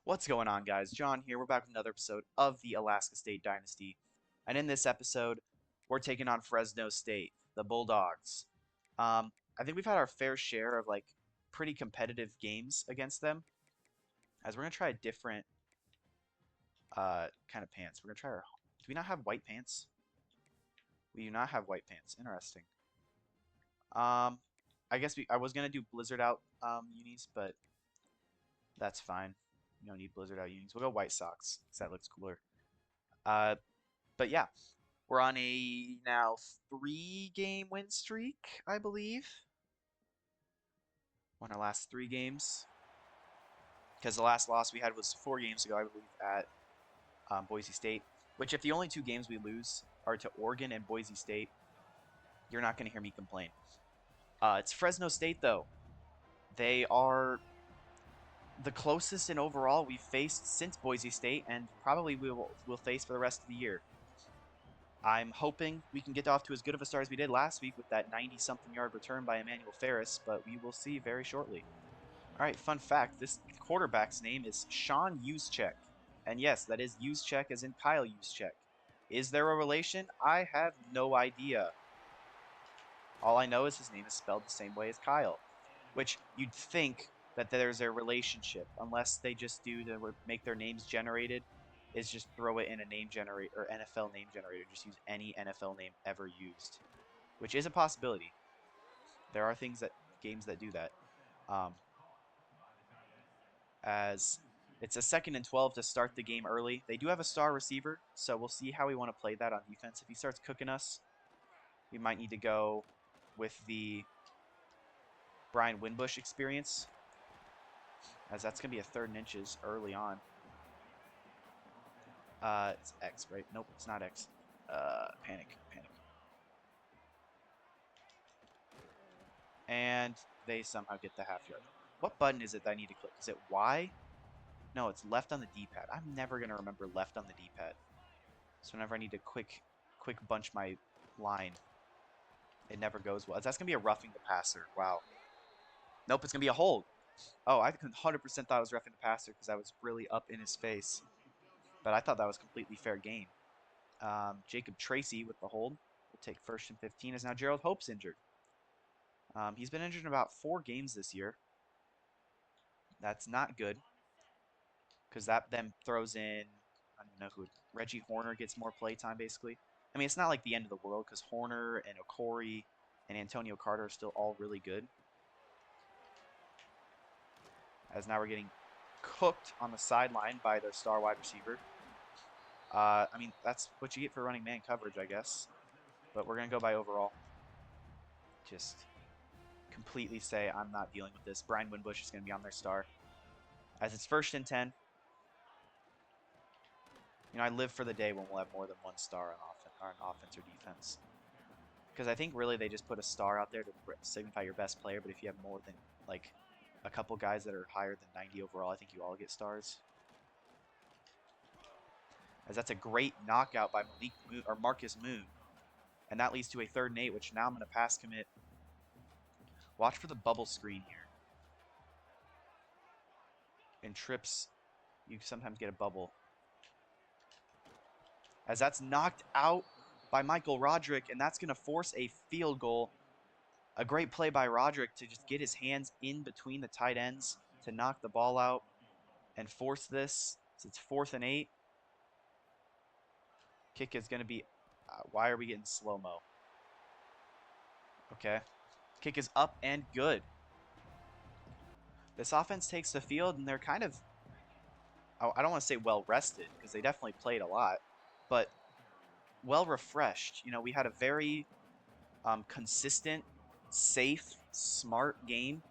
What's going on, guys? John here. We're back with another episode of the Alaska State Dynasty. And in this episode, we're taking on Fresno State, the Bulldogs. I think we've had our fair share of pretty competitive games against them. As we're gonna try a different kind of pants. We're gonna try our. Do we not have white pants? We do not have white pants. Interesting. Um, I guess I was gonna do Blizzard out unis, but that's fine. You don't need Blizzard out unis. We'll go White Sox, because that looks cooler. Uh, but yeah, we're on a now 3-game win streak, I believe. Won our last 3 games. Because the last loss we had was 4 games ago, I believe, at Boise State. Which, if the only 2 games we lose are to Oregon and Boise State, you're not going to hear me complain. It's Fresno State, though. They are the closest in overall we've faced since Boise State, and probably we'll face for the rest of the year. I'm hoping we can get off to as good of a start as we did last week with that 90-something yard return by Emmanuel Ferris, but we will see very shortly. All right, fun fact, this quarterback's name is Sean Juszczyk. And yes, that is Juszczyk as in Kyle Juszczyk. Is there a relation? I have no idea. All I know is his name is spelled the same way as Kyle, which you'd think that there's a relationship, unless they just do to make their names generated, is just throw it in a name generator or NFL name generator. Just use any NFL name ever used, which is a possibility. There are games that do that. As it's a 2nd and 12 to start the game early. They do have a star receiver, so we'll see how we want to play that on defense. If he starts cooking us, we might need to go with the Brian Winbush experience, as that's going to be a 3rd and inches early on. It's X, right? Nope, it's not X. Panic. And they somehow get the half yard. What button is it that I need to click? Is it Y? No, it's left on the D-pad. I'm never going to remember left on the D-pad. So whenever I need to quick bunch my line, it never goes well. That's going to be a roughing the passer. Wow. Nope, it's going to be a hold. Oh, I 100% thought it was roughing the passer because I was really up in his face. But I thought that was completely fair game. Jacob Tracy with the hold. We'll take 1st and 15 as now Gerald Hope's injured. He's been injured in about 4 games this year. That's not good, because that then throws in, I don't know who, Reggie Horner gets more play time, basically. I mean, it's not like the end of the world, because Horner and Okori and Antonio Carter are still all really good. As now we're getting cooked on the sideline by the star wide receiver. I mean, that's what you get for running man coverage, I guess. But we're going to go by overall. Just completely say I'm not dealing with this. Brian Winbush is going to be on their star. As it's 1st and 10. You know, I live for the day when we'll have more than 1 star on offense or defense. Because I think really they just put a star out there to signify your best player, but if you have more than, like, a couple guys that are higher than 90 overall, I think you all get stars. As that's a great knockout by Marcus Moon. And that leads to a 3rd and 8, which now I'm going to pass commit. Watch for the bubble screen here. In trips, you sometimes get a bubble. As that's knocked out by Michael Roderick, and that's going to force a field goal. A great play by Roderick to just get his hands in between the tight ends to knock the ball out and force this. So it's 4th and 8. Kick is going to be... why are we getting slow-mo? Okay. Kick is up and good. This offense takes the field, and they're kind of... I don't want to say well-rested, because they definitely played a lot, but well-refreshed. You know, we had a very consistent, safe, smart game.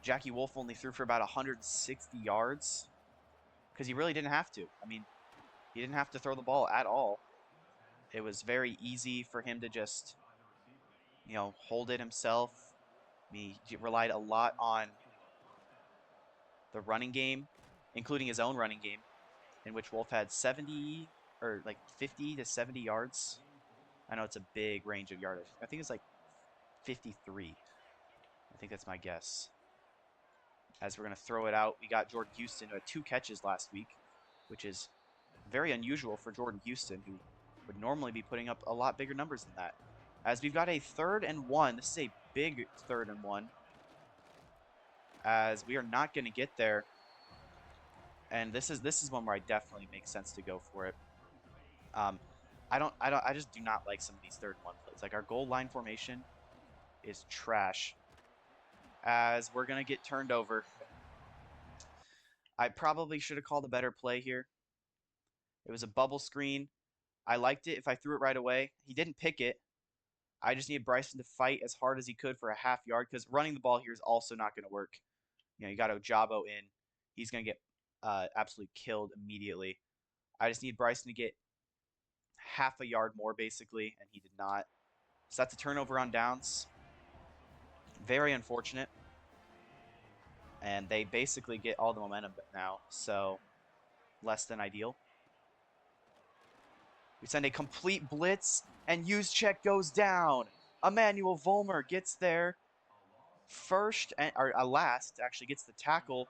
Jackie Wolf only threw for about 160 yards, because he really didn't have to. I mean, he didn't have to throw the ball at all. It was very easy for him to just, you know, hold it himself. He relied a lot on the running game, including his own running game, in which Wolf had 70 or like 50 to 70 yards. I know it's a big range of yardage. I think it's like 53. I think that's my guess. as we're going to throw it out. We got Jordan Houston, who had 2 catches last week, which is very unusual for Jordan Houston, who would normally be putting up a lot bigger numbers than that. As we've got a 3rd and 1. This is a big 3rd and 1, as we are not going to get there. And this is one where I definitely makes sense to go for it. I just do not like some of these 3rd and 1 plays. Like, our goal line formation is trash, as we're going to get turned over. I probably should have called a better play here. It was a bubble screen. I liked it if I threw it right away. He didn't pick it. I just needed Bryson to fight as hard as he could for a half yard, because running the ball here is also not going to work. You got Ojabo in. He's going to get absolutely killed immediately. I just need Bryson to get half a yard more, basically, and he did not. So that's a turnover on downs. Very unfortunate. And they basically get all the momentum now, so less than ideal. We send a complete blitz, and Juszczyk goes down. Emmanuel Volmer gets there first, or last, actually gets the tackle,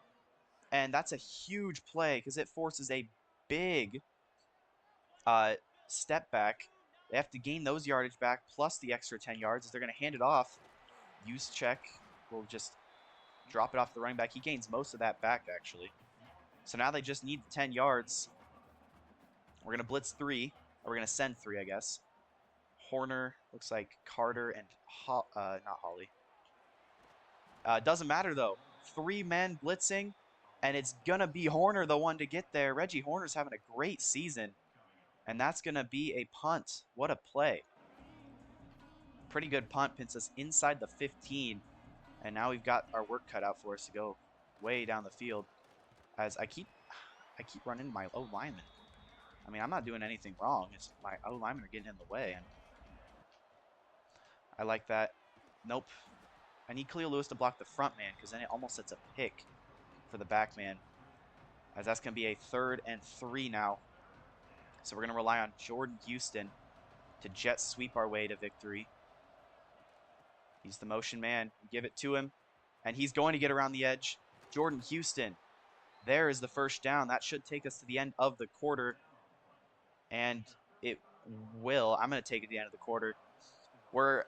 and that's a huge play because it forces a big step back. They have to gain those yardage back plus the extra 10 yards as they're going to hand it off. Juszczyk will just drop it off the running back. He gains most of that back, actually. So now they just need 10 yards. We're going to blitz 3. Or we're going to send 3, I guess. Horner, looks like Carter, and not Holly. Doesn't matter, though. 3 men blitzing, and it's going to be Horner the one to get there. Reggie Horner's having a great season, and that's going to be a punt. What a play. Pretty good punt, puts us inside the 15, and now we've got our work cut out for us to go way down the field. As I keep running my O-lineman. I mean, I'm not doing anything wrong. It's my O-linemen are getting in the way, and I like that. Nope. I need Cleo Lewis to block the front man, because then it almost sets a pick for the back man, as that's going to be a 3rd and 3 now. So we're going to rely on Jordan Houston to jet sweep our way to victory. He's the motion man. We give it to him, and he's going to get around the edge. Jordan Houston. There is the first down. That should take us to the end of the quarter. And it will. I'm going to take it to the end of the quarter. We're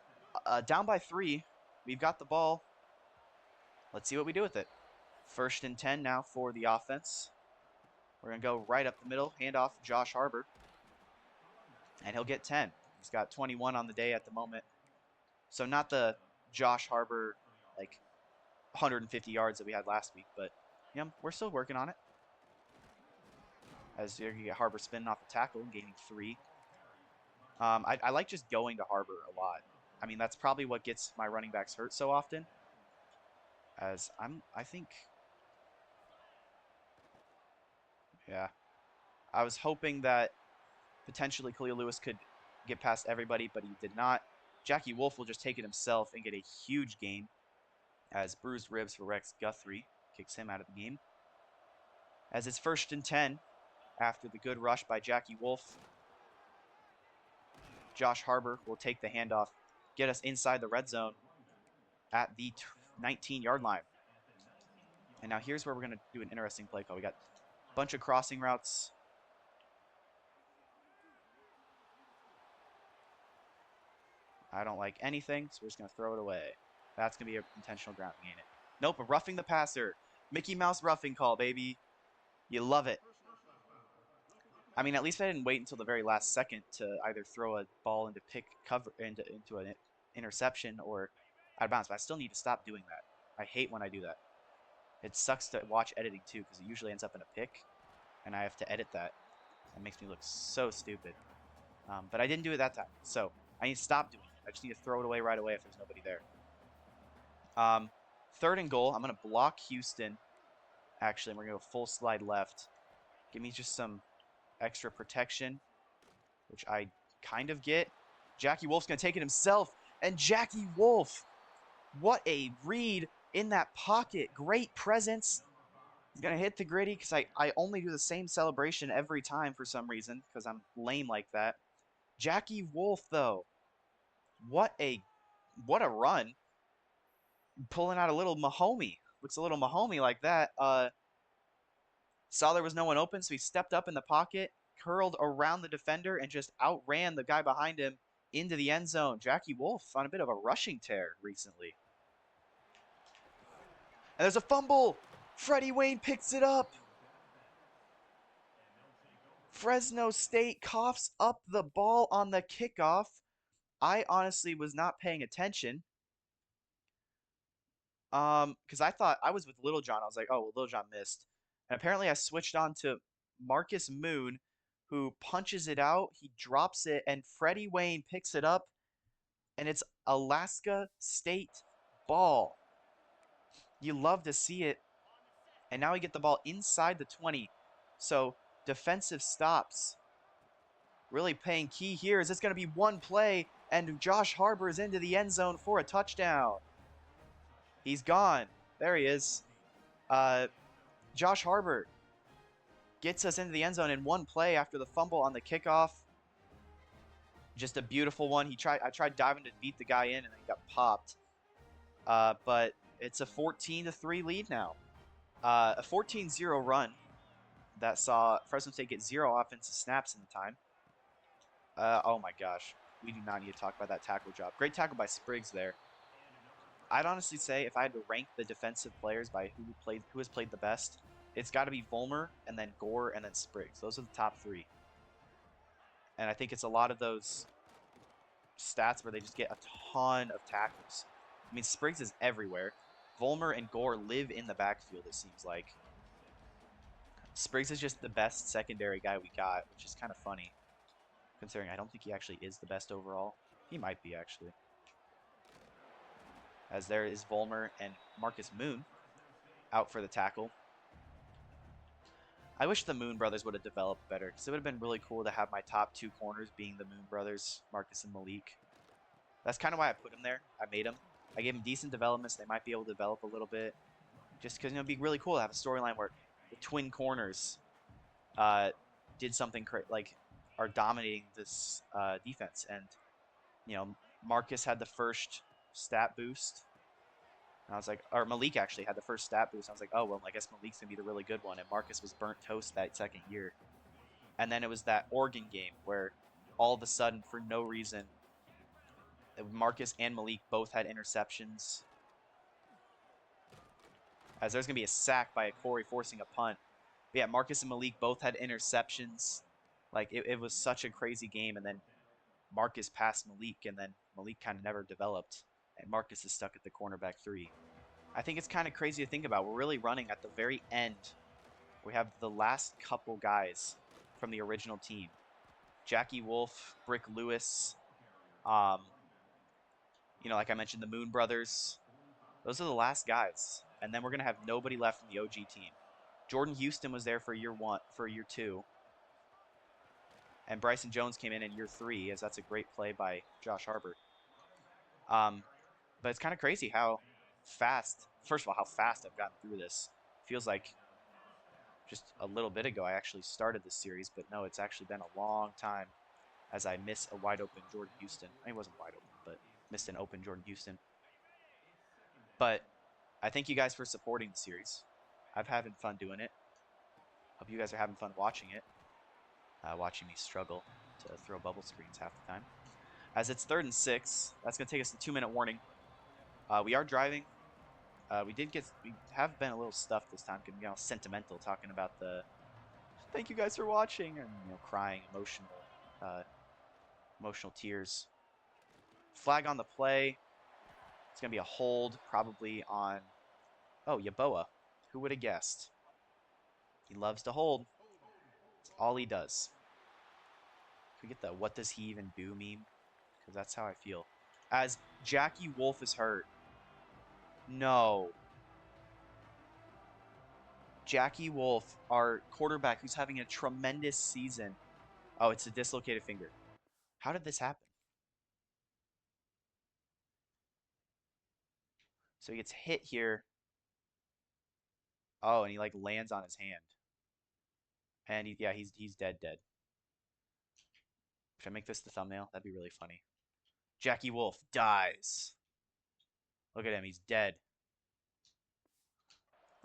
down by 3. We've got the ball. Let's see what we do with it. 1st and 10 now for the offense. We're going to go right up the middle. Hand off Josh Harbor. And he'll get 10. He's got 21 on the day at the moment. So not the Josh Harbor, like, 150 yards that we had last week. But, yeah, we're still working on it. As you get Harbor spinning off the tackle and gaining 3. I like just going to Harbor a lot. I mean, that's probably what gets my running backs hurt so often. As I think, yeah. I was hoping that potentially Khalil Lewis could get past everybody, but he did not. Jackie Wolf will just take it himself and get a huge gain, as bruised ribs for Rex Guthrie kicks him out of the game. As it's 1st and 10 after the good rush by Jackie Wolf. Josh Harbor will take the handoff, get us inside the red zone at the 19-yard line. And now here's where we're going to do an interesting play call. We got a bunch of crossing routes. I don't like anything, so we're just going to throw it away. That's going to be an intentional ground gain it. Nope, a roughing the passer. Mickey Mouse roughing call, baby. You love it. I mean, at least I didn't wait until the very last second to either throw a ball into into an interception or out of bounds. But I still need to stop doing that. I hate when I do that. It sucks to watch editing too, because it usually ends up in a pick, and I have to edit that. It makes me look so stupid. But I didn't do it that time, so I need to stop doing it. I just need to throw it away right away if there's nobody there. 3rd and goal. I'm going to block Houston. Actually, we're going to go full slide left. Give me just some extra protection, which I kind of get. Jackie Wolf's going to take it himself. And Jackie Wolf, what a read in that pocket. Great presence. He's going to hit the gritty, because I only do the same celebration every time for some reason, because I'm lame like that. Jackie Wolf, though, what a run. Pulling out a little Mahomey. looks a little Mahomey like that. Saw there was no one open, so he stepped up in the pocket, curled around the defender, and just outran the guy behind him into the end zone. Jackie Wolf on a bit of a rushing tear recently. And there's a fumble. Freddie Wayne picks it up. Fresno State coughs up the ball on the kickoff. I honestly was not paying attention. Because I thought I was with Little John. I was like, oh, well, Little John missed. And apparently I switched on to Marcus Moon, who punches it out. He drops it, and Freddie Wayne picks it up, and it's Alaska State ball. You love to see it. And now we get the ball inside the 20. So defensive stops. Really paying key here. Is this going to be one play? And Josh Harbor is into the end zone for a touchdown. He's gone. There he is. Josh Harbor gets us into the end zone in one play after the fumble on the kickoff. Just a beautiful one. I tried diving to beat the guy in, and then he got popped. But it's a 14-3 lead now. A 14-0 run that saw Fresno State get 0 offensive snaps in the time. Oh my gosh. We do not need to talk about that tackle job. Great tackle by Spriggs there. I'd honestly say if I had to rank the defensive players by who has played the best, it's got to be Vollmer and then Gore and then Spriggs. Those are the top 3. And I think it's a lot of those stats where they just get a ton of tackles. I mean, Spriggs is everywhere. Vollmer and Gore live in the backfield, it seems like. Spriggs is just the best secondary guy we got, which is kind of funny, considering I don't think he actually is the best overall. He might be, actually. As there is Vollmer and Marcus Moon out for the tackle. I wish the Moon brothers would have developed better, because it would have been really cool to have my top 2 corners being the Moon brothers, Marcus and Malik. That's kind of why I put them there. I made them. I gave them decent developments. They might be able to develop a little bit. Just because, it'd be really cool to have a storyline where the twin corners did something are dominating this defense. And, Marcus had the first stat boost. And I was like, or Malik actually had the first stat boost. I was like, oh, well, I guess Malik's going to be the really good one. And Marcus was burnt toast that second year. And then it was that Oregon game where all of a sudden, for no reason, Marcus and Malik both had interceptions. As there's going to be a sack by Corey forcing a punt. But yeah, Marcus and Malik both had interceptions. Like, it was such a crazy game. And then Marcus passed Malik, and then Malik kind of never developed. And Marcus is stuck at the cornerback 3. I think it's kind of crazy to think about. We're really running at the very end. We have the last couple guys from the original team. Jackie Wolf, Brick Lewis, like I mentioned, the Moon brothers. Those are the last guys. And then we're going to have nobody left from the OG team. Jordan Houston was there for year 2. And Bryson Jones came in year 3, as that's a great play by Josh Harbor. But it's kind of crazy how fast I've gotten through this. Feels like just a little bit ago I actually started this series, but no, it's actually been a long time as I miss a wide open Jordan Houston. I mean, he wasn't wide open, but missed an open Jordan Houston. But I thank you guys for supporting the series. I've having fun doing it. Hope you guys are having fun watching it. Watching me struggle to throw bubble screens half the time. As it's 3rd and 6, that's going to take us to 2-minute warning. We are driving. We have been a little stuffed this time, getting sentimental, talking about the thank you guys for watching, and crying, emotional tears. Flag on the play. It's gonna be a hold, probably on Yeboah. Who would have guessed? He loves to hold. It's all he does. Can we get the "what does he even do" meme? Because that's how I feel. As Jackie Wolf is hurt. No. Jackie Wolf, our quarterback, who's having a tremendous season. Oh, it's a dislocated finger. How did this happen? So he gets hit here. Oh, and he lands on his hand. And he's dead. Should I make this the thumbnail? That'd be really funny. Jackie Wolf dies. Look at him, he's dead.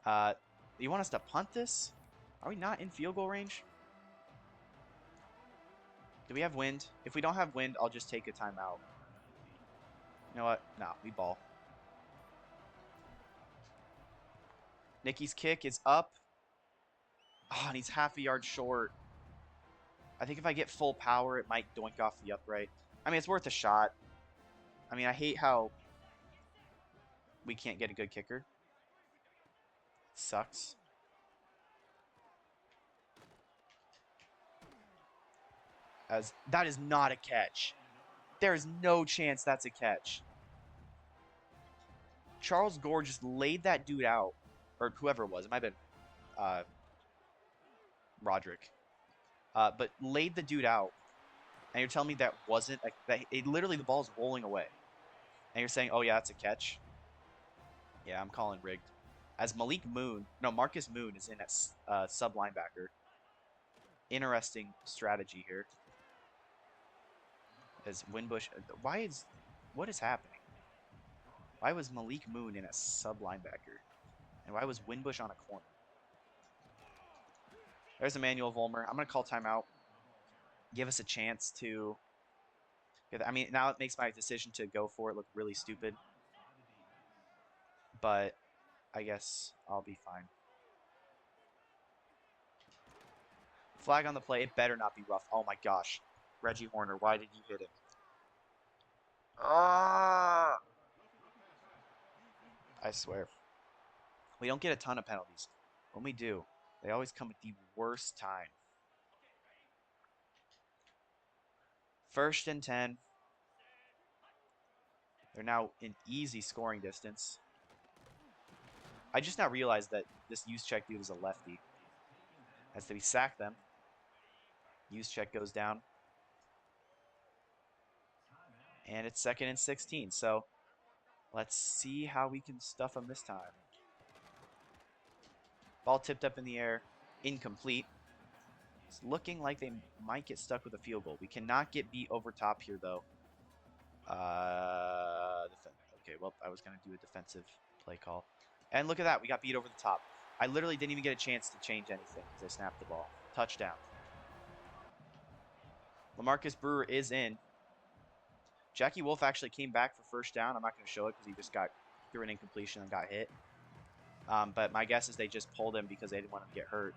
You want us to punt this? Are we not in field goal range? Do we have wind? If we don't have wind, I'll just take a timeout. You know what? No, we ball. Nicky's kick is up. Oh, and he's half a yard short. I think if I get full power, it might doink off the upright. I mean, it's worth a shot. I mean, I hate how we can't get a good kicker. It sucks. As that is not a catch. There is no chance that's a catch. Charles Gore just laid that dude out, or whoever it was. It might have been Roderick. But laid the dude out, and you're telling me that wasn't literally the ball's rolling away, and you're saying, "Oh yeah, that's a catch." Yeah, I'm calling rigged. As Marcus Moon is in at sub linebacker. Interesting strategy here. As Winbush, what is happening? Why was Malik Moon in a sub linebacker, and why was Winbush on a corner? There's Emmanuel Volmer. I'm gonna call timeout. Give us a chance to. I mean, now it makes my decision to go for it look really stupid, but I guess I'll be fine. Flag on the play. It better not be rough. Oh my gosh. Reggie Horner, why did you hit him? Ah! I swear. We don't get a ton of penalties. When we do, they always come at the worst time. 1st and 10. They're now in easy scoring distance. I just now realized that this Juszczyk dude is a lefty. As we sack them. Juszczyk goes down. And it's 2nd and 16. So let's see how we can stuff them this time. Ball tipped up in the air. Incomplete. It's looking like they might get stuck with a field goal. We cannot get beat over top here, though. Okay, well, I was going to do a defensive play call. And look at that. We got beat over the top. I literally didn't even get a chance to change anything because I snapped the ball. Touchdown. LaMarcus Brewer is in. Jackie Wolf actually came back for 1st down. I'm not going to show it because he just threw an incompletion and got hit. But my guess is they just pulled him because they didn't want him to get hurt.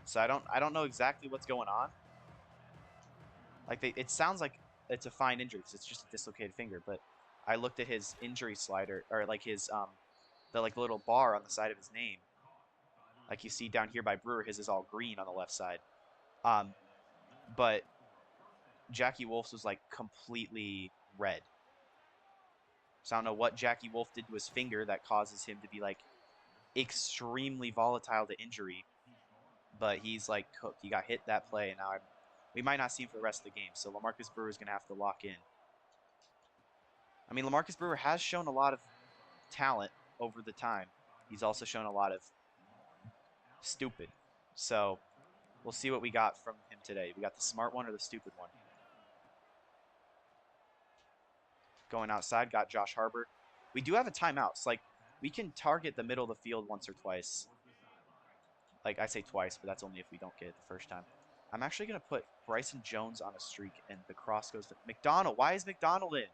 So I don't know exactly what's going on. Like it sounds like it's a fine injury because it's just a dislocated finger. But I looked at his injury slider, or like his the little bar on the side of his name. Like you see down here by Brewer, his is all green on the left side. But Jackie Wolf's was like completely red. So I don't know what Jackie Wolf did to his finger that causes him to be like extremely volatile to injury. But he's like cooked. He got hit that play, and now we might not see him for the rest of the game. So LaMarcus Brewer is going to have to lock in. I mean, LaMarcus Brewer has shown a lot of talent over the time. He's also shown a lot of stupid. So we'll see what we got from him today. We got the smart one or the stupid one. Going outside, got Josh Harbor. We do have a timeout. So, like, we can target the middle of the field once or twice. Like, I say twice, but that's only if we don't get it the 1st time. I'm actually going to put Bryson Jones on a streak, and the cross goes to McDonald. Why is McDonald in?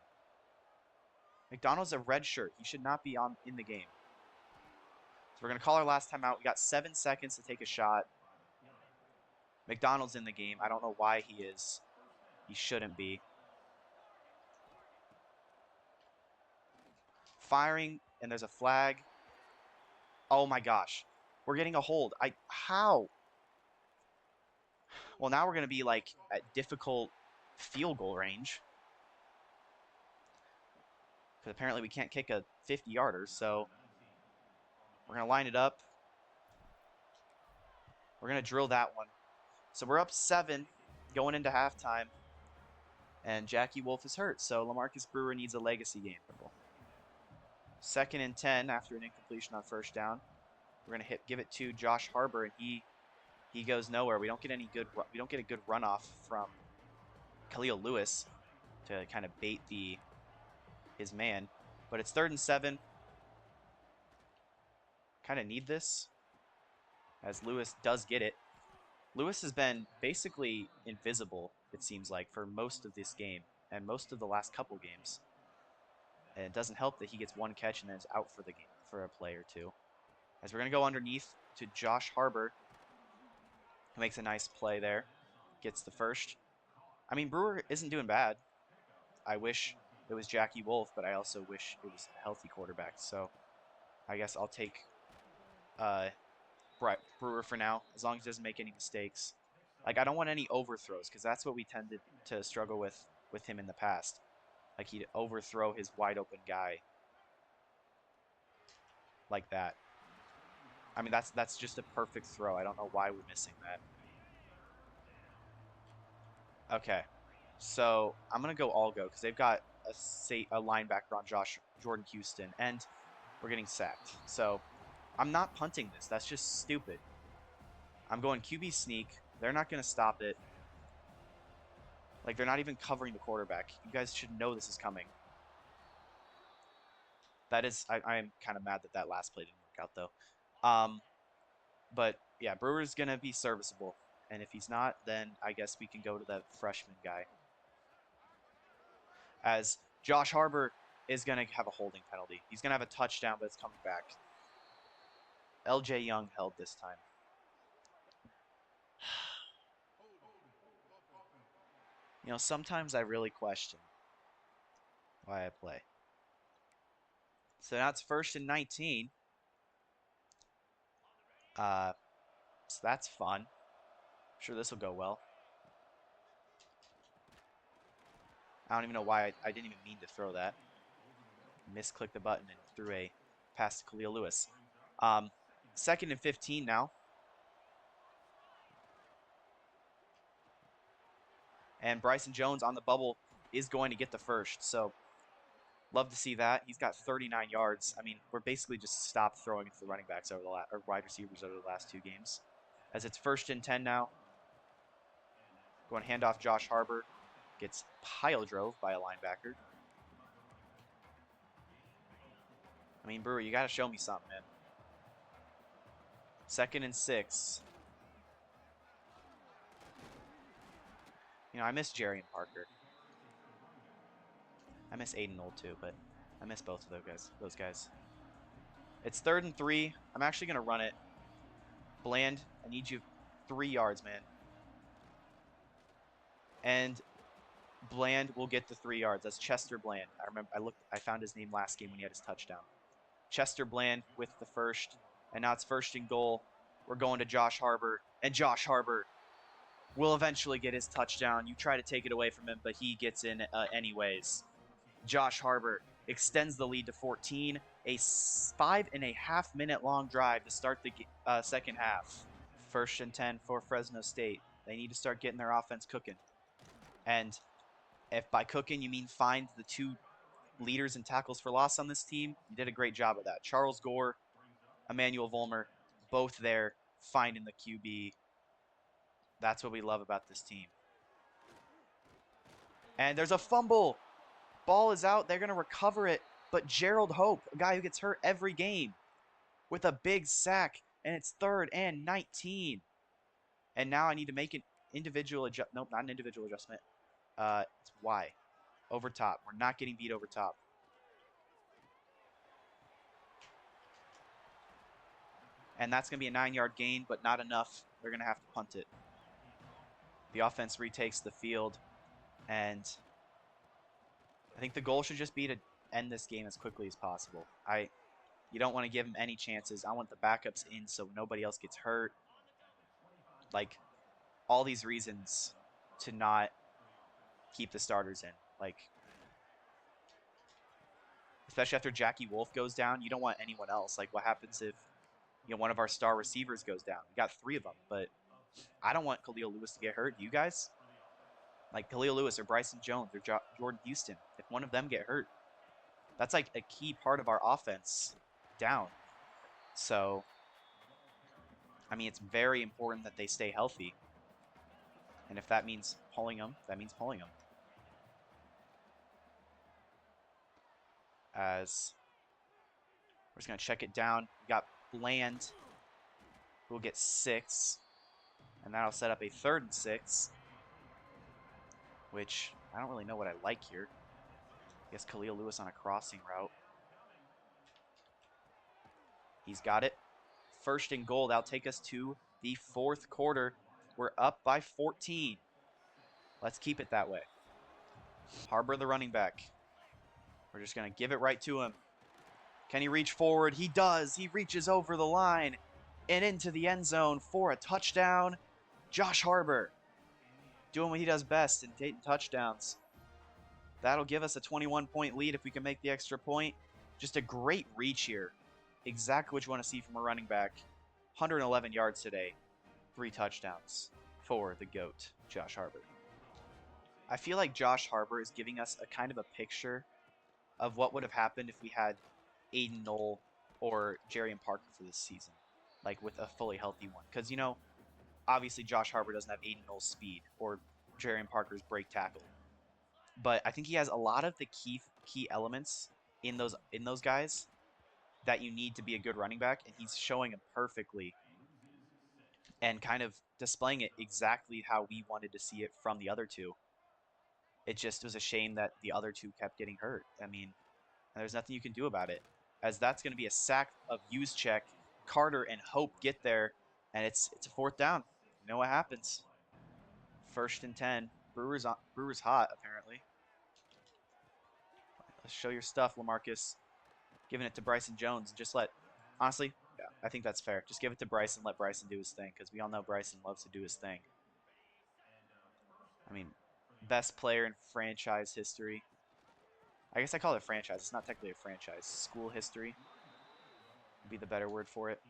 McDonald's a red shirt. He should not be in the game. So we're going to call our last timeout. We got 7 seconds to take a shot. McDonald's in the game. I don't know why he is. He shouldn't be. Firing, and there's a flag. Oh my gosh. We're getting a hold. How? Well, now we're going to be like at difficult field goal range. Because apparently we can't kick a 50-yarder, so we're going to line it up. We're going to drill that one. So we're up 7 going into halftime. And Jackie Wolf is hurt, so LaMarcus Brewer needs a legacy game. 2nd and 10 after an incompletion on 1st down. We're going to give it to Josh Harbor, and he goes nowhere. We don't get a good runoff from Khalil Lewis to kind of bait his man. But it's 3rd and 7. Kind of need this. as Lewis does get it. Lewis has been basically invisible, it seems like, for most of this game and most of the last couple games. And it doesn't help that he gets one catch and then is out for the game for a play or two. As we're going to go underneath to Josh Harbor, who makes a nice play there. Gets the first. I mean, Brewer isn't doing bad. I wish it was Jackie Wolf, but I also wish it was a healthy quarterback. So I guess I'll take Brewer for now, as long as he doesn't make any mistakes. Like, I don't want any overthrows, because that's what we tended to struggle with him in the past. Like, he'd overthrow his wide open guy like that. I mean, that's just a perfect throw. I don't know why we're missing that. Okay, so I'm gonna go all go because they've got a linebacker on Jordan Houston, and we're getting sacked. So I'm not punting this. That's just stupid. I'm going QB sneak. They're not gonna stop it. Like, they're not even covering the quarterback. You guys should know this is coming. That is, I am kind of mad that that last play didn't work out, though. But, yeah, Brewer's going to be serviceable. And if he's not, then I guess we can go to the freshman guy. As Josh Harbor is going to have a holding penalty. He's going to have a touchdown, but it's coming back. LJ Young held this time. You know, sometimes I really question why I play. So now it's 1st and 19. So that's fun. I'm sure this will go well. I don't even know why I didn't even mean to throw that. Misclicked the button and threw a pass to Khalil Lewis. 2nd and 15 now. And Bryson Jones on the bubble is going to get the first. So love to see that. He's got 39 yards. I mean, we're basically just stopped throwing to the running backs or wide receivers over the last 2 games. As it's 1st and 10 now. Going handoff Josh Harbor. Gets pile drove by a linebacker. I mean, Brewer, you got to show me something, man. 2nd and 6. You know, I miss Jerry and Parker. I miss Aiden Old too, but I miss both of those guys. It's 3rd and 3. I'm actually going to run it. Bland, I need you 3 yards, man. And Bland will get the 3 yards. That's Chester Bland. I found his name last game when he had his touchdown. Chester Bland with the first. And now it's 1st and goal. We're going to Josh Harbor. And Josh Harbor will eventually get his touchdown. You try to take it away from him, but he gets in anyways. Josh Harbor extends the lead to 14. A 5.5-minute long drive to start the second half. 1st and 10 for Fresno State. They need to start getting their offense cooking. And if by cooking you mean find the 2 leaders in tackles for loss on this team, you did a great job of that. Charles Gore, Emmanuel Vollmer, both there finding the QB. That's what we love about this team. And there's a fumble. Ball is out. They're going to recover it. But Gerald Hope, a guy who gets hurt every game, with a big sack. And it's 3rd and 19. And now I need to make an individual adjustment. Nope, not an individual adjustment. It's Y. Over top. We're not getting beat over top. And that's going to be a 9-yard gain, but not enough. They're going to have to punt it. The offense retakes the field. And I think the goal should just be to end this game as quickly as possible. You don't want to give them any chances. I want the backups in so nobody else gets hurt. Like, all these reasons to not keep the starters in. Like, especially after Jackie Wolf goes down, you don't want anyone else. Like, what happens if, you know, one of our star receivers goes down? We got 3 of them, but I don't want Khalil Lewis to get hurt. You guys? Like Khalil Lewis or Bryson Jones or Jordan Houston. If one of them get hurt, that's like a key part of our offense down. So, I mean, it's very important that they stay healthy. And if that means pulling them, that means pulling them. As we're just going to check it down. We got Bland, who will get 6. And that'll set up a 3rd and 6, which I don't really know what I like here. I guess Khalil Lewis on a crossing route. He's got it. 1st and goal. That'll take us to the 4th quarter. We're up by 14. Let's keep it that way. Harbor the running back. We're just going to give it right to him. Can he reach forward? He does. He reaches over the line and into the end zone for a touchdown. Josh Harbor doing what he does best in taking touchdowns. That'll give us a 21-point lead if we can make the extra point. Just a great reach here. Exactly what you want to see from a running back. 111 yards today. 3 touchdowns for the GOAT, Josh Harbor. I feel like Josh Harbor is giving us a kind of a picture of what would have happened if we had Aiden Knoll or Jarian Parker for this season, like with a fully healthy one. Because, you know, obviously Josh Harbor doesn't have Aiden Knoll's speed or Jarian Parker's break tackle. But I think he has a lot of the key elements in those guys that you need to be a good running back, and he's showing them perfectly and kind of displaying it exactly how we wanted to see it from the other two. It just was a shame that the other two kept getting hurt. I mean, there's nothing you can do about it, as that's going to be a sack of Juszczyk. Carter and Hope get there, and it's a 4th down. You know what happens. 1st and 10. Brewers hot, apparently. Let's show your stuff, LaMarcus. Giving it to Bryson Jones. Just honestly, yeah, I think that's fair. Just give it to Bryson. Let Bryson do his thing, because we all know Bryson loves to do his thing. I mean, best player in franchise history. I guess I call it a franchise. It's not technically a franchise. School history would be the better word for it.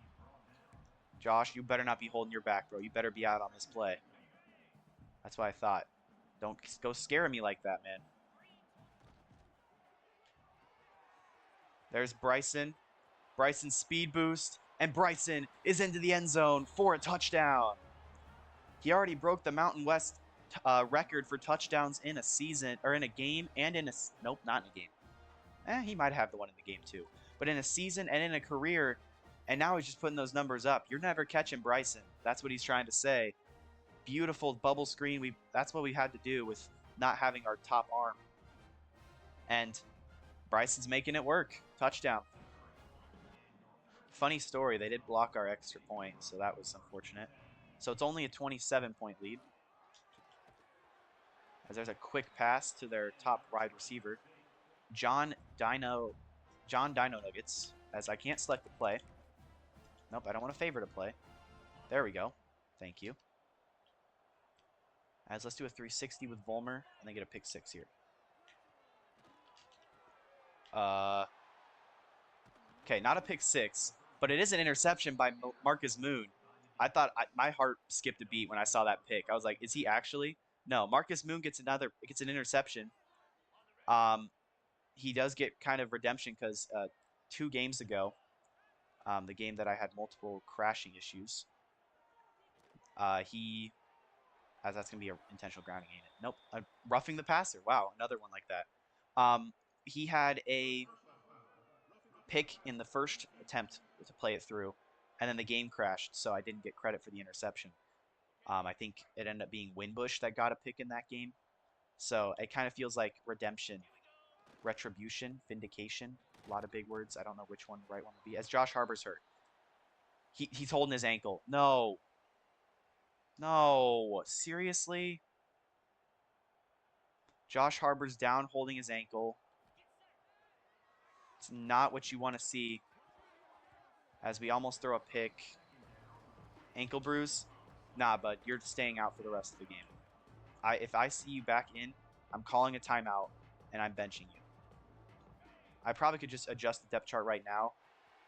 Josh, you better not be holding your back, bro. You better be out on this play. That's what I thought. Don't go scaring me like that, man. There's Bryson. Bryson's speed boost. And Bryson is into the end zone for a touchdown. He already broke the Mountain West record for touchdowns in a season, or in a game, and in a... Nope, not in a game. He might have the one in the game too. But in a season and in a career, and now he's just putting those numbers up. You're never catching Bryson. That's what he's trying to say. Beautiful bubble screen. That's what we had to do with not having our top arm. And Bryson's making it work. Touchdown. Funny story, they did block our extra point, so that was unfortunate. So it's only a 27-point lead. As there's a quick pass to their top wide receiver, John Dino Nuggets, as I can't select the play. Nope, I don't want to favor to play. There we go. Thank you. As let's do a 360 with Volmer, and then get a pick 6 here. Okay, not a pick 6, but it is an interception by Marcus Moon. I thought my heart skipped a beat when I saw that pick. I was like, is he actually? No, Marcus Moon gets an interception. He does get kind of redemption because 2 games ago, the game that I had multiple crashing issues, that's going to be an intentional grounding, ain't it? Nope, roughing the passer. Wow, another one like that. He had a pick in the first attempt to play it through, and then the game crashed, so I didn't get credit for the interception. I think it ended up being Winbush that got a pick in that game. So it kind of feels like redemption, retribution, vindication. A lot of big words. I don't know which one the right one would be. As Josh Harbor's hurt. He's holding his ankle. No. No. Seriously? Josh Harbor's down holding his ankle. It's not what you want to see. As we almost throw a pick. Ankle bruise? Nah, bud. You're staying out for the rest of the game. If I see you back in, I'm calling a timeout, and I'm benching you. I probably could just adjust the depth chart right now,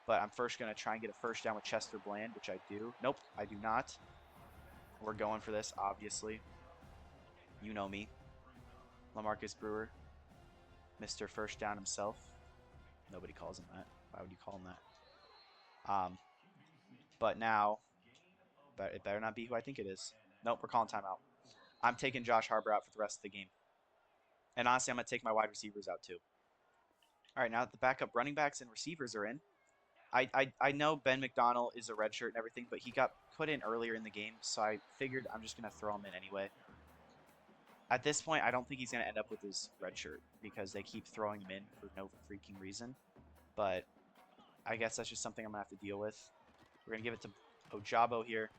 but I'm first going to try and get a first down with Chester Bland, which I do. Nope, I do not. We're going for this, obviously. You know me. LaMarcus Brewer, Mr. First Down himself. Nobody calls him that. Why would you call him that? But now, it better not be who I think it is. Nope, we're calling timeout. I'm taking Josh Harbor out for the rest of the game. And honestly, I'm going to take my wide receivers out too. All right, now that the backup running backs and receivers are in, I know Ben McDonald is a redshirt and everything, but he got put in earlier in the game, so I figured I'm just gonna throw him in anyway. At this point, I don't think he's gonna end up with his red shirt because they keep throwing him in for no freaking reason. But I guess that's just something I'm gonna have to deal with. We're gonna give it to Ojabo here.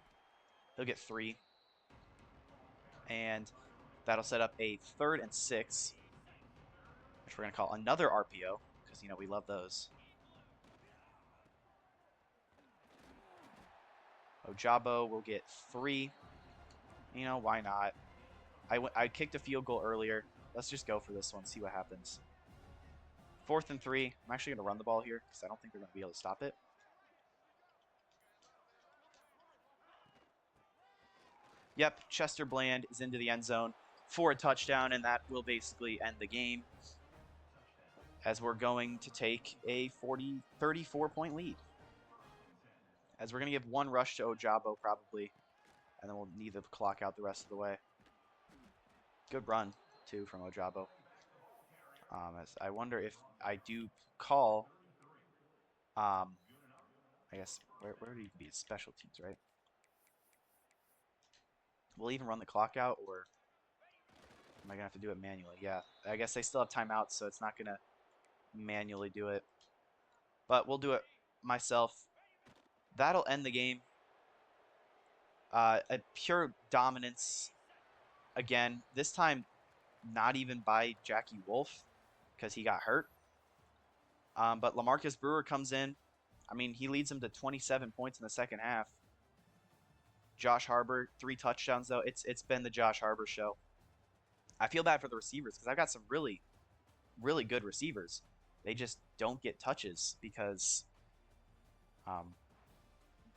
He'll get 3. And that'll set up a 3rd and 6, which we're going to call another RPO, because, you know, we love those. Ojabo will get 3. You know, why not? I kicked a field goal earlier. Let's just go for this one, see what happens. 4th and 3. I'm actually going to run the ball here, because I don't think they're going to be able to stop it. Yep, Chester Bland is into the end zone for a touchdown, and that will basically end the game, as we're going to take a 34-point lead. As we're going to give 1 rush to Ojabo probably, and then we'll need the clock out the rest of the way. Good run, too, from Ojabo. As I wonder if I do call, I guess, where do you be? Special teams, right? We'll even run the clock out, or am I going to have to do it manually? Yeah, I guess they still have timeouts, so it's not going to manually do it. But we'll do it myself. That'll end the game. A pure dominance. Again, this time not even by Jackie Wolf because he got hurt. But LaMarcus Brewer comes in. I mean, he leads them to 27 points in the second half. Josh Harbor, 3 touchdowns, though. It's been the Josh Harbor show. I feel bad for the receivers because I've got some really, really good receivers. They just don't get touches because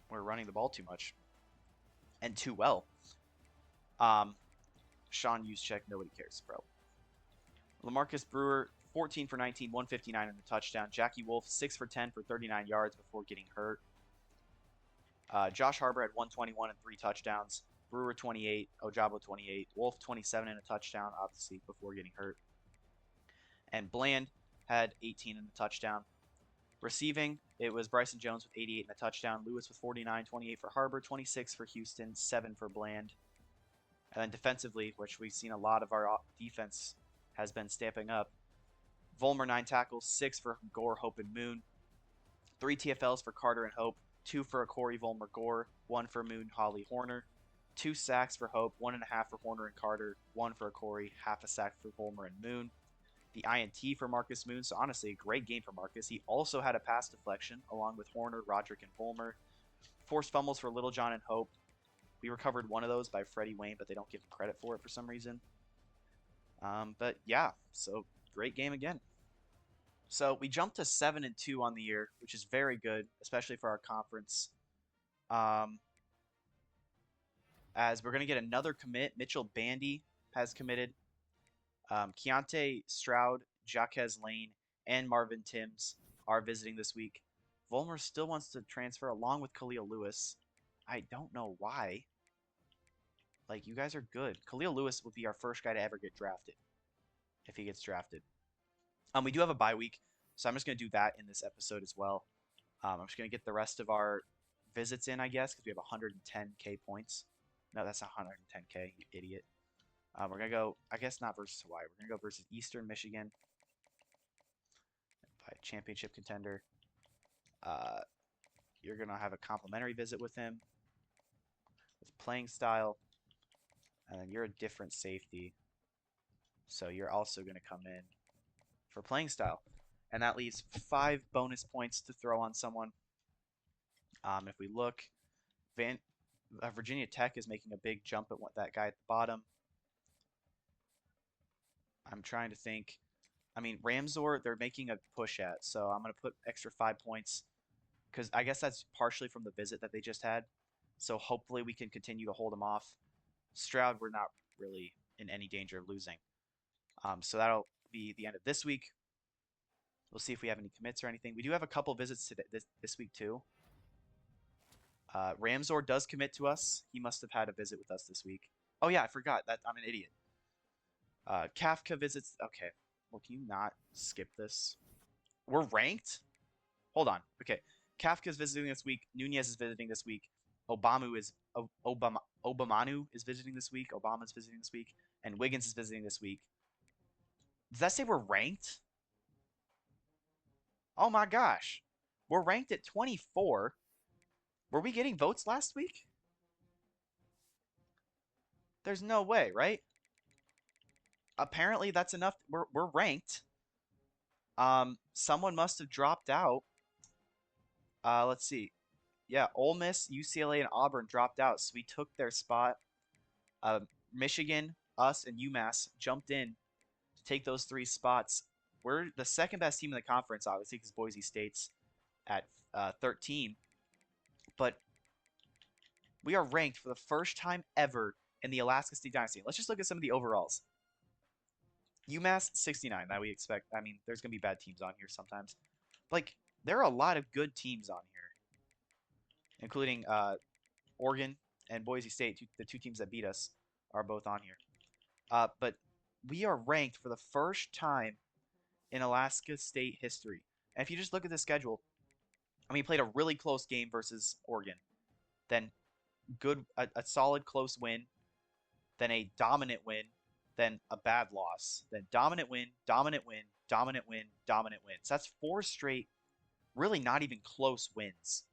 we're running the ball too much and too well. Sean Juszczyk, nobody cares, bro. LaMarcus Brewer, 14 for 19, 159 and a touchdown. Jackie Wolf, 6 for 10 for 39 yards before getting hurt. Josh Harbor had 121 and 3 touchdowns. Brewer, 28. Ojabo, 28. Wolf, 27 and a touchdown, obviously, before getting hurt. And Bland had 18 and a touchdown. Receiving, it was Bryson Jones with 88 and a touchdown. Lewis with 49, 28 for Harbor, 26 for Houston, 7 for Bland. And then defensively, which we've seen a lot of our defense has been stamping up. Vollmer, 9 tackles, 6 for Gore, Hope, and Moon. 3 TFLs for Carter and Hope, 2 for Corey Vollmer Gore, 1 for Moon Holly Horner. 2 sacks for Hope, 1.5 for Horner and Carter, 1 for Corey, half a sack for Vollmer and Moon. The INT for Marcus Moon, so honestly, a great game for Marcus. He also had a pass deflection along with Horner, Roderick, and Vollmer. Forced fumbles for Littlejohn and Hope. We recovered one of those by Freddie Wayne, but they don't give him credit for it for some reason. But yeah, so great game again. So we jumped to 7-2 on the year, which is very good, especially for our conference. As we're going to get another commit. Mitchell Bandy has committed. Keontae Stroud, Jaquez Lane, and Marvin Timms are visiting this week. Vollmer still wants to transfer along with Khalil Lewis. I don't know why. Like, you guys are good. Khalil Lewis will be our first guy to ever get drafted, if he gets drafted. We do have a bye week, so I'm just going to do that in this episode as well. I'm just going to get the rest of our visits in, I guess, because we have 110K points. No, that's not 110K, you idiot. We're going to go, I guess not versus Hawaii. We're going to go versus Eastern Michigan. By a championship contender. You're going to have a complimentary visit with him. With playing style. And then you're a different safety. So you're also going to come in for playing style. And that leaves 5 bonus points to throw on someone. If we look, Virginia Tech is making a big jump at that guy at the bottom. I'm trying to think. I mean, Ramsor, they're making a push at, so I'm going to put extra 5 points because I guess that's partially from the visit that they just had. So hopefully we can continue to hold them off. Stroud, we're not really in any danger of losing. So that'll be the end of this week. We'll see if we have any commits or anything. We do have a couple visits today, this week too. Ramsor does commit to us. He must have had a visit with us this week. Oh yeah, I forgot that I'm an idiot. Kafka visits. Okay, well, can you not skip this? We're ranked? Hold on. Okay, Kafka's visiting this week. Nunez is visiting this week. Obamu is Obama Obamanu is visiting this week. Obama's visiting this week, and Wiggins is visiting this week. Does that say we're ranked? Oh my gosh, we're ranked at 24. Were we getting votes last week? There's no way, right? Apparently that's enough. We're ranked. Someone must have dropped out. Let's see. Yeah, Ole Miss, UCLA, and Auburn dropped out, so we took their spot. Michigan, us, and UMass jumped in to take those 3 spots. We're the second best team in the conference, obviously, because Boise State's at 13. But we are ranked for the first time ever in the Alaska State Dynasty. Let's just look at some of the overalls. UMass 69. That we expect. I mean, there's gonna be bad teams on here sometimes. Like there are a lot of good teams on here, including Oregon and Boise State. The 2 teams that beat us are both on here. But we are ranked for the first time in Alaska State history. And if you just look at the schedule, I mean, we played a really close game versus Oregon, then a solid close win, then a dominant win, then a bad loss, then dominant win, dominant win, dominant win, dominant win. So that's 4 straight, really not even close wins.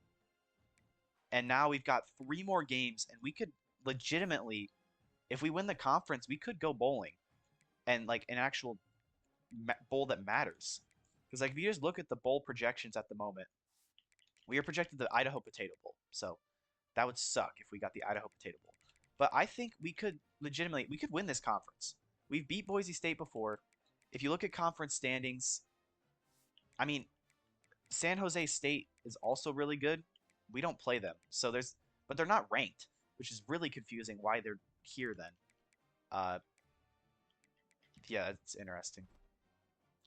And now we've got 3 more games, and we could legitimately, if we win the conference, we could go bowling, and like an actual bowl that matters. Because like if you just look at the bowl projections at the moment, we are projected the Idaho Potato Bowl. So that would suck if we got the Idaho Potato Bowl. But I think we could legitimately, we could win this conference. We've beat Boise State before. If you look at conference standings, I mean, San Jose State is also really good. We don't play them. So but they're not ranked, which is really confusing why they're here then. Yeah, it's interesting.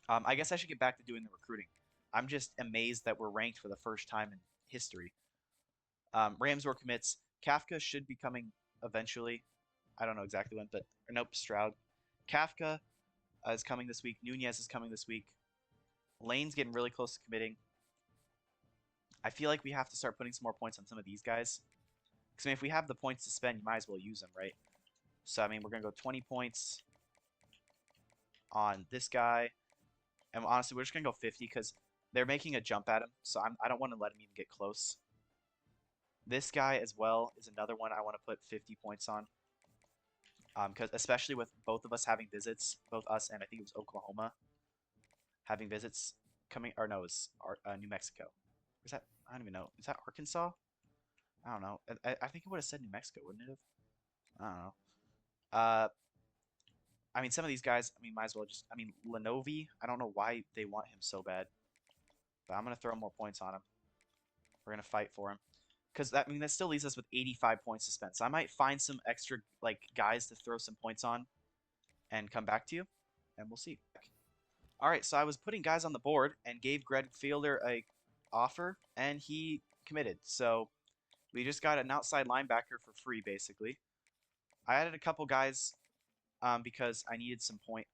I guess I should get back to doing the recruiting. I'm just amazed that we're ranked for the first time in history. Ramsor commits. Kafka should be coming eventually. I don't know exactly when, but or nope, Stroud. Kafka is coming this week. Nunez is coming this week. Lane's getting really close to committing. I feel like we have to start putting some more points on some of these guys. Because I mean, if we have the points to spend, you might as well use them, right? So I mean, we're gonna go 20 points on this guy, and honestly, we're just gonna go 50 because they're making a jump at him. So I don't want to let him even get close. This guy as well is another one I want to put 50 points on. Because especially with both of us having visits, both us and I think it was Oklahoma having visits coming, or no, it was New Mexico. Is that, I don't even know. Is that Arkansas? I don't know. I think it would have said New Mexico, wouldn't it have? I don't know. I mean, some of these guys, I mean, might as well just, I mean, Lenovi, I don't know why they want him so bad. But I'm going to throw more points on him. We're going to fight for him. Because that, I mean, that still leaves us with 85 points to spend. So I might find some extra, like, guys to throw some points on and come back to you. And we'll see. All right, so I was putting guys on the board and gave Greg Fielder a offer, and he committed. So we just got an outside linebacker for free, basically. I added a couple guys because I needed some point.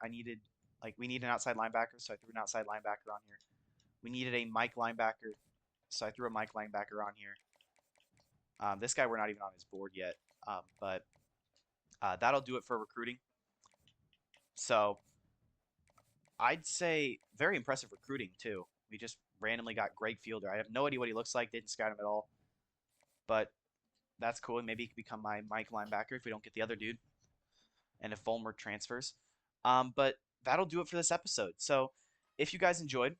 We need an outside linebacker, so I threw an outside linebacker on here. We needed a Mike linebacker, so I threw a Mike linebacker on here. This guy, we're not even on his board yet, but that'll do it for recruiting. So I'd say very impressive recruiting, too. We just randomly got Greg Fielder. I have no idea what he looks like. Didn't scout him at all. But that's cool. Maybe he could become my Mike linebacker if we don't get the other dude. And if Fulmer transfers. But that'll do it for this episode. So if you guys enjoyed,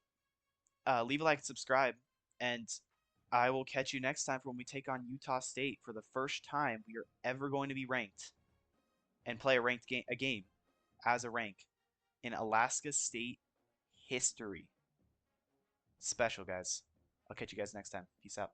leave a like and subscribe. And I will catch you next time for when we take on Utah State for the first time we are ever going to be ranked and play a game as a rank in Alaska State history. Special, guys. I'll catch you guys next time. Peace out.